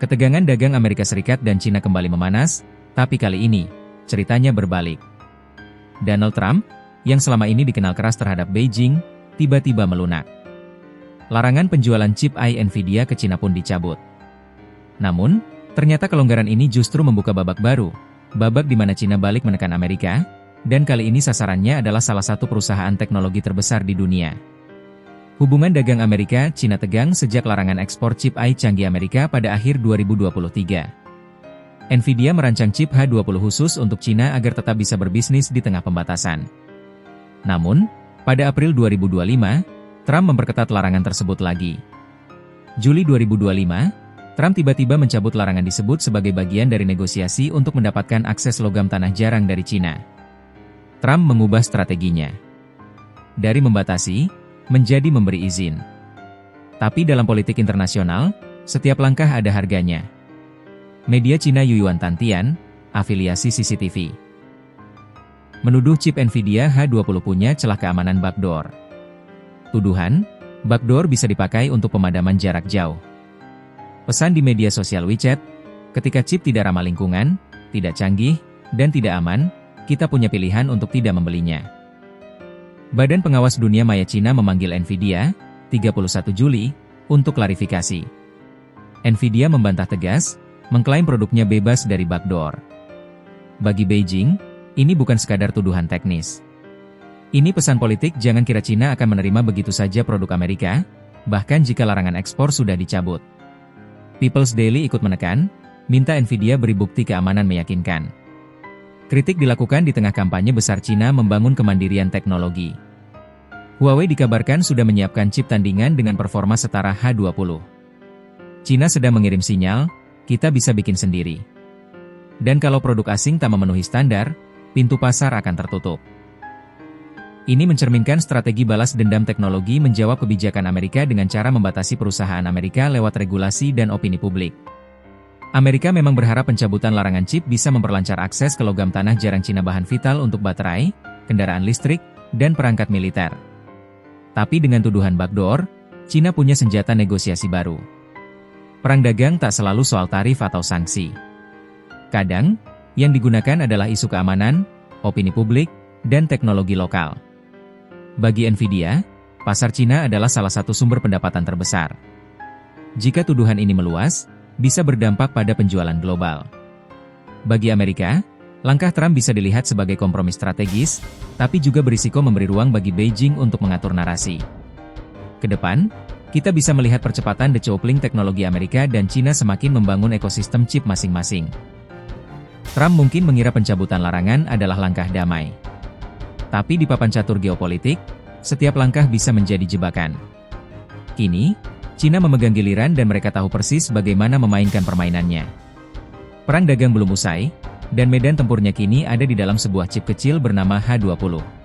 Ketegangan dagang Amerika Serikat dan Cina kembali memanas, tapi kali ini, ceritanya berbalik. Donald Trump, yang selama ini dikenal keras terhadap Beijing, tiba-tiba melunak. Larangan penjualan chip AI Nvidia ke Cina pun dicabut. Namun, ternyata kelonggaran ini justru membuka babak baru, babak di mana Cina balik menekan Amerika, dan kali ini sasarannya adalah salah satu perusahaan teknologi terbesar di dunia. Hubungan dagang Amerika-Cina tegang sejak larangan ekspor chip AI canggih Amerika pada akhir 2023. Nvidia merancang chip H20 khusus untuk Cina agar tetap bisa berbisnis di tengah pembatasan. Namun, pada April 2025, Trump memperketat larangan tersebut lagi. Juli 2025, Trump tiba-tiba mencabut larangan disebut sebagai bagian dari negosiasi untuk mendapatkan akses logam tanah jarang dari Cina. Trump mengubah strateginya. Dari membatasi, menjadi memberi izin. Tapi dalam politik internasional, setiap langkah ada harganya. Media Cina Yuan Tantian, afiliasi CCTV, menuduh chip Nvidia H20 punya celah keamanan backdoor. Tuduhan, backdoor bisa dipakai untuk pemadaman jarak jauh. Pesan di media sosial WeChat, ketika chip tidak ramah lingkungan, tidak canggih, dan tidak aman, kita punya pilihan untuk tidak membelinya. Badan Pengawas Dunia Maya Cina memanggil Nvidia, 31 Juli, untuk klarifikasi. Nvidia membantah tegas, mengklaim produknya bebas dari backdoor. Bagi Beijing, ini bukan sekadar tuduhan teknis. Ini pesan politik, jangan kira Cina akan menerima begitu saja produk Amerika, bahkan jika larangan ekspor sudah dicabut. People's Daily ikut menekan, minta Nvidia beri bukti keamanan meyakinkan. Kritik dilakukan di tengah kampanye besar Cina membangun kemandirian teknologi. Huawei dikabarkan sudah menyiapkan chip tandingan dengan performa setara H20. Cina sedang mengirim sinyal, kita bisa bikin sendiri. Dan kalau produk asing tak memenuhi standar, pintu pasar akan tertutup. Ini mencerminkan strategi balas dendam teknologi menjawab kebijakan Amerika dengan cara membatasi perusahaan Amerika lewat regulasi dan opini publik. Amerika memang berharap pencabutan larangan chip bisa memperlancar akses ke logam tanah jarang Cina, bahan vital untuk baterai, kendaraan listrik, dan perangkat militer. Tapi dengan tuduhan backdoor, Cina punya senjata negosiasi baru. Perang dagang tak selalu soal tarif atau sanksi. Kadang, yang digunakan adalah isu keamanan, opini publik, dan teknologi lokal. Bagi Nvidia, pasar Cina adalah salah satu sumber pendapatan terbesar. Jika tuduhan ini meluas, bisa berdampak pada penjualan global. Bagi Amerika, langkah Trump bisa dilihat sebagai kompromi strategis, tapi juga berisiko memberi ruang bagi Beijing untuk mengatur narasi. Kedepan, kita bisa melihat percepatan decoupling teknologi Amerika dan Cina semakin membangun ekosistem chip masing-masing. Trump mungkin mengira pencabutan larangan adalah langkah damai. Tapi di papan catur geopolitik, setiap langkah bisa menjadi jebakan. Kini, Cina memegang giliran dan mereka tahu persis bagaimana memainkan permainannya. Perang dagang belum usai, dan medan tempurnya kini ada di dalam sebuah chip kecil bernama H20.